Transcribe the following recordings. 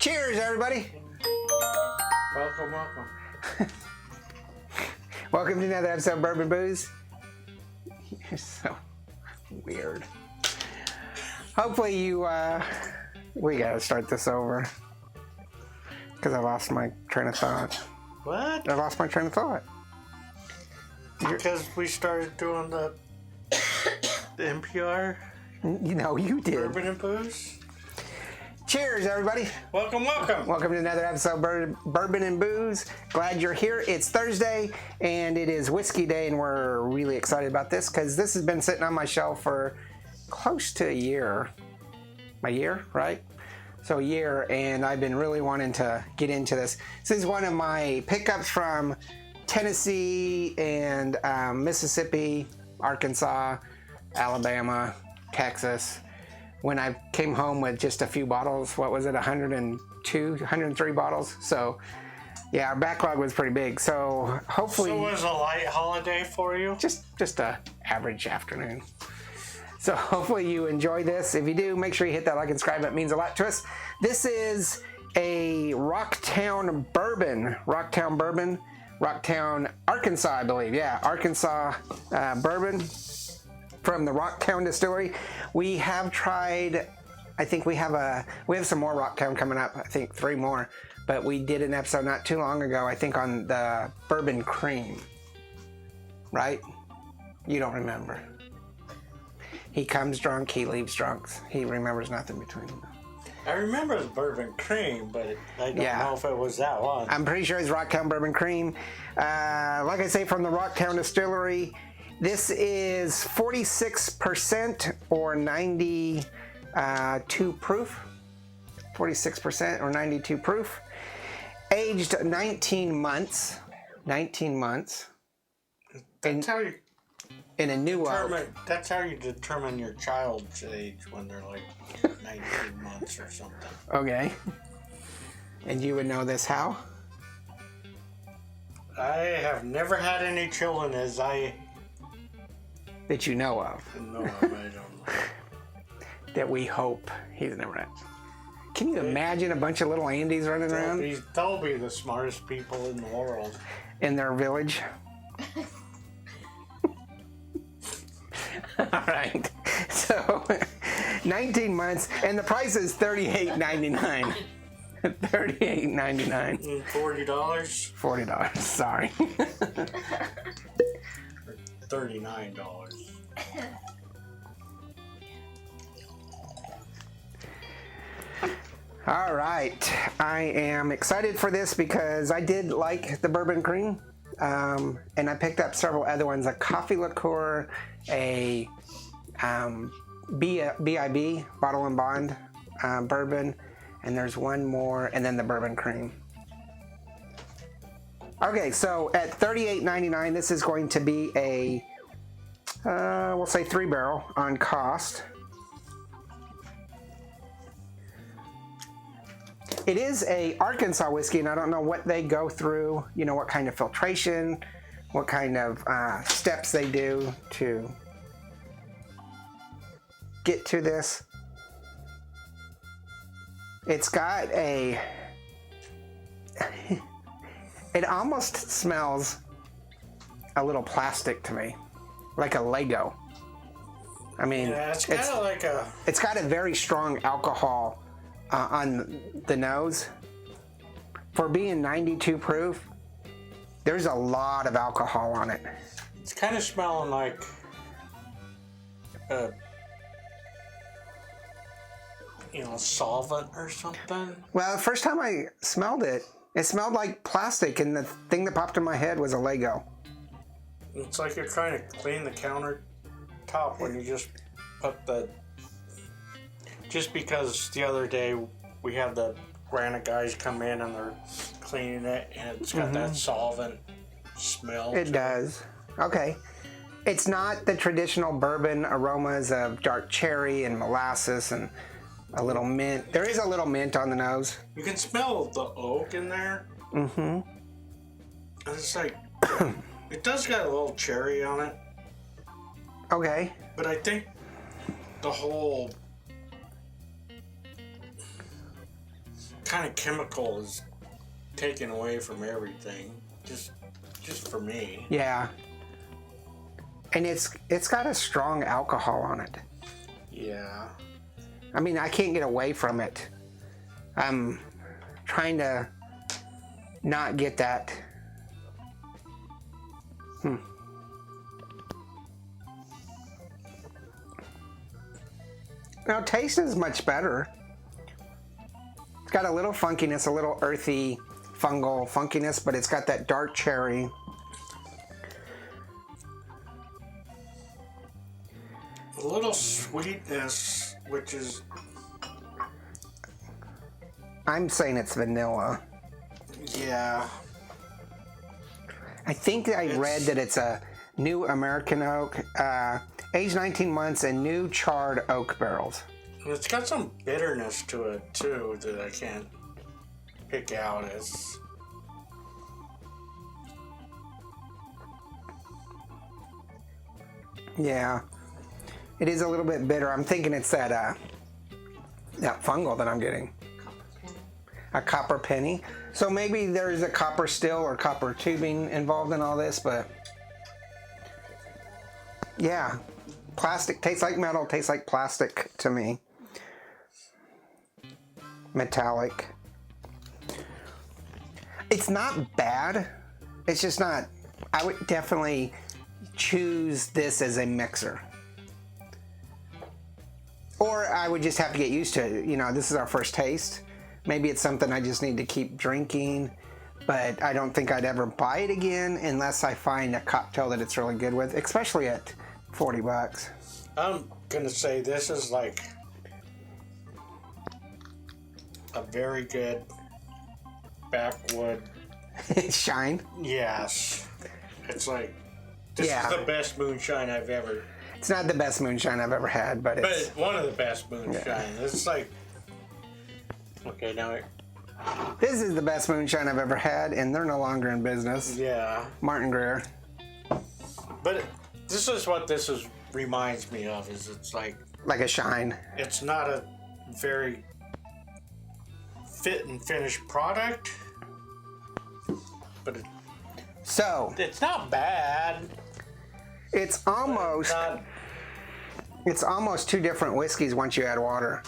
Cheers, everybody. Welcome. Welcome to another episode of Bourbon Booze. You're so weird. Hopefully you, we gotta start this over. Because I lost my train of thought. What? I lost my train of thought. Because we started doing the NPR. You know, you did. Bourbon and Booze. Cheers, everybody. Welcome. Welcome to another episode of Bourbon and Booze. Glad you're here. It's Thursday, and it is Whiskey Day, and we're really excited about this because this has been sitting on my shelf for close to a year. A year, right? So a year, and I've been really wanting to get into this. This is one of my pickups from Tennessee and Mississippi, Arkansas, Alabama, Texas. When I came home with just a few bottles, what was it, 102, 103 bottles? So, yeah, our backlog was pretty big. So, hopefully... So it was a light holiday for you? Just a average afternoon. So, hopefully you enjoy this. If you do, make sure you hit that like and subscribe. It means a lot to us. This is a Rocktown Bourbon. Rocktown, Arkansas, I believe. Yeah, Arkansas bourbon from the Rocktown distillery. We have tried, I think we have some more Rocktown coming up, I think 3 more, but we did an episode not too long ago, I think on the bourbon cream, right? You don't remember. He comes drunk, he leaves drunk. He remembers nothing between them. I remember the bourbon cream, but I don't know if it was that one. I'm pretty sure it's Rocktown Bourbon Cream. Like I say, from the Rocktown Distillery. This is 46% or 92 proof. 46% or 92 proof. Aged 19 months. 19 months. That's how you in a new oak. That's how you determine your child's age when they're like 19 months or something. Okay. And you would know this how? I have never had any children that you know of. No, I don't know. That we hope he's never had. Can you imagine a bunch of little Andys running around? They'll be the smartest people in the world. In their village? All right. So, 19 months, and the price is $38.99. $38.99. $40? $40, sorry. $39. All right. I am excited for this because I did like the bourbon cream. And I picked up several other ones, a coffee liqueur, a BIB, Bottle and Bond bourbon, and there's one more, and then the bourbon cream. Okay, so at $38.99, this is going to be a, we'll say 3-barrel on cost. It is a Arkansas whiskey, and I don't know what they go through, you know, what kind of filtration, what kind of steps they do to get to this. It's got a, it almost smells a little plastic to me, like a Lego. I mean, yeah, it's kind of like a... It's got a very strong alcohol on the nose. For being 92 proof, there's a lot of alcohol on it. It's kind of smelling like solvent or something. Well, the first time I smelled it, it smelled like plastic, and the thing that popped in my head was a Lego. It's like you're trying to clean the countertop when you just put the... Just because the other day we had the granite guys come in and they're cleaning it, and it's got that solvent smell. It does. Okay. It's not the traditional bourbon aromas of dark cherry and molasses and a little mint. There is a little mint on the nose. You can smell the oak in there. Mm-hmm. And it's like, it does got a little cherry on it. Okay. But I think the whole kind of chemical is taken away from everything. Just for me. Yeah. And it's got a strong alcohol on it. Yeah. I mean, I can't get away from it. I'm trying to not get that. Now, taste is much better. It's got a little funkiness, a little earthy, fungal funkiness, but it's got that dark cherry. A little sweetness, which is... I'm saying it's vanilla. Yeah. I think I read that it's a new American oak, aged 19 months and new charred oak barrels. It's got some bitterness to it, too, that I can't pick out as... Yeah. It is a little bit bitter. I'm thinking it's that fungal that I'm getting. A copper penny. So maybe there's a copper still or copper tubing involved in all this, but yeah. Plastic tastes like metal, tastes like plastic to me. Metallic. It's not bad. It's just not. I would definitely choose this as a mixer. Or I would just have to get used to it. You know, this is our first taste. Maybe it's something I just need to keep drinking, but I don't think I'd ever buy it again unless I find a cocktail that it's really good with, especially at $40. I'm gonna say this is like a very good backwood Shine. Yes. It's like, this is the best moonshine I've ever... It's not the best moonshine I've ever had, but it's... But one of the best moonshine. Yeah. It's like... Okay, now... This is the best moonshine I've ever had, and they're no longer in business. Yeah. Martin Greer. But this is what this is reminds me of, is it's like... Like a Shine. It's not a very fit and finished product, but it's not bad. It's almost... It's almost two different whiskeys once you add water.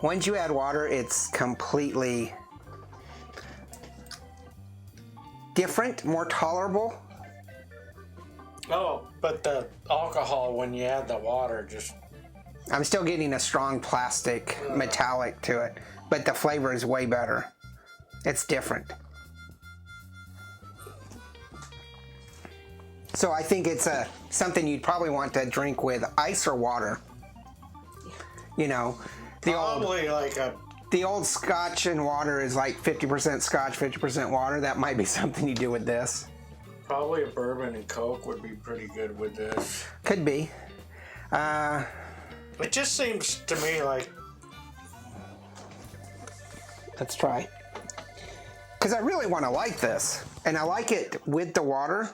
Once you add water, it's completely different, more tolerable. Oh, but the alcohol, when you add the water, just... I'm still getting a strong plastic metallic to it, but the flavor is way better. It's different. So I think it's something you'd probably want to drink with ice or water. You know, the old Scotch and water is like 50% Scotch, 50% water. That might be something you do with this. Probably a bourbon and Coke would be pretty good with this. Could be. It just seems to me like... Let's try. Because I really want to like this. And I like it with the water,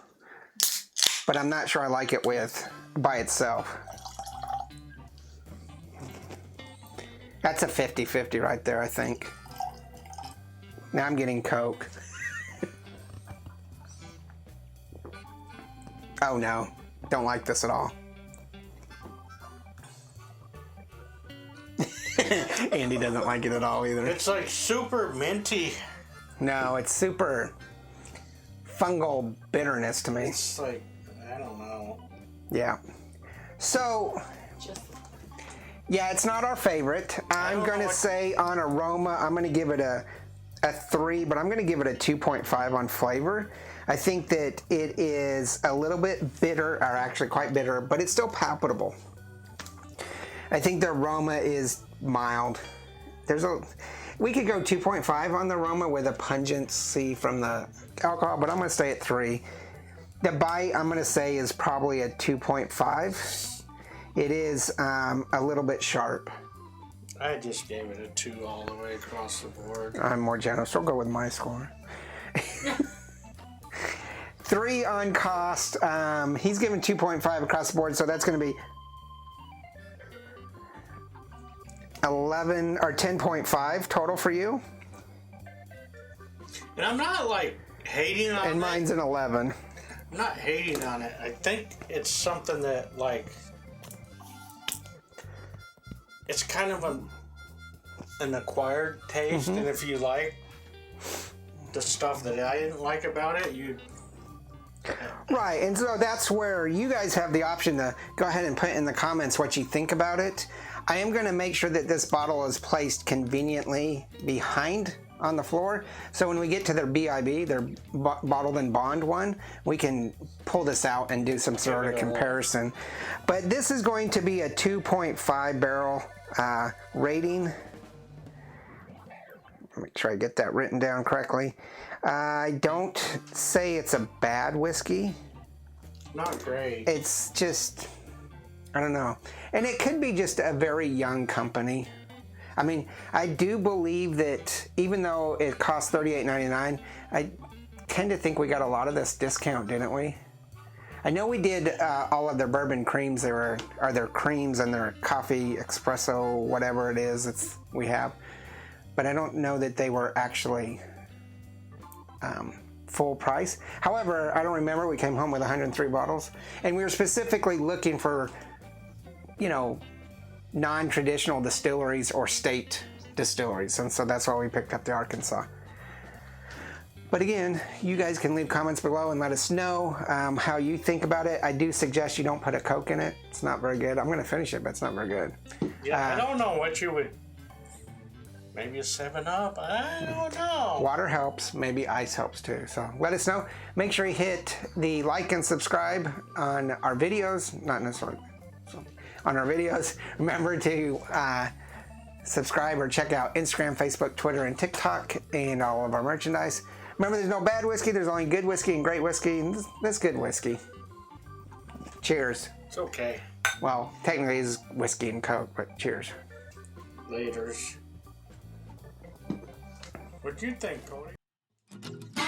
but I'm not sure I like it by itself. That's a 50-50 right there, I think. Now I'm getting Coke. Oh no, don't like this at all. Andy doesn't like it at all either. It's like super minty. No, it's super fungal bitterness to me. It's like, I don't know. Yeah. So, yeah, it's not our favorite. I'm going to say on aroma, I'm going to give it a 3, but I'm going to give it a 2.5 on flavor. I think that it is a little bit bitter, or actually quite bitter, but it's still palatable. I think the aroma is mild. We could go 2.5 on the aroma with a pungency from the alcohol, but I'm going to stay at 3. The bite, I'm going to say, is probably a 2.5. It is a little bit sharp. I just gave it a 2 all the way across the board. I'm more generous. We'll go with my score. 3 on cost. He's given 2.5 across the board, so that's going to be 11 or 10.5 total for you. And I'm not like hating on it. And mine's an 11. I'm not hating on it. I think it's something that like it's kind of an acquired taste, and if you like the stuff that I didn't like about it, you. Right, and so that's where you guys have the option to go ahead and put in the comments what you think about it. I am going to make sure that this bottle is placed conveniently behind on the floor, so when we get to their BIB, their bottled in bond one, we can pull this out and do some sort of comparison. But this is going to be a 2.5 barrel rating. Make sure I get that written down correctly. I don't say it's a bad whiskey. Not great. It's just, I don't know. And it could be just a very young company. I mean, I do believe that even though it costs $38.99, I tend to think we got a lot of this discount, didn't we? I know we did all of their bourbon creams. Or their creams and their coffee, espresso, whatever it is we have. But I don't know that they were actually full price. However, I don't remember. We came home with 103 bottles. And we were specifically looking for, you know, non-traditional distilleries or state distilleries. And so that's why we picked up the Arkansas. But again, you guys can leave comments below and let us know how you think about it. I do suggest you don't put a Coke in it. It's not very good. I'm going to finish it, but it's not very good. Yeah, I don't know what you would... Maybe a 7-Up? I don't know. Water helps. Maybe ice helps too. So let us know. Make sure you hit the like and subscribe on our videos. Not necessarily on our videos. Remember to subscribe or check out Instagram, Facebook, Twitter, and TikTok, and all of our merchandise. Remember, there's no bad whiskey. There's only good whiskey and great whiskey. And this good whiskey. Cheers. It's okay. Well, technically it's whiskey and Coke, but cheers. Laters. What'd you think, Cody?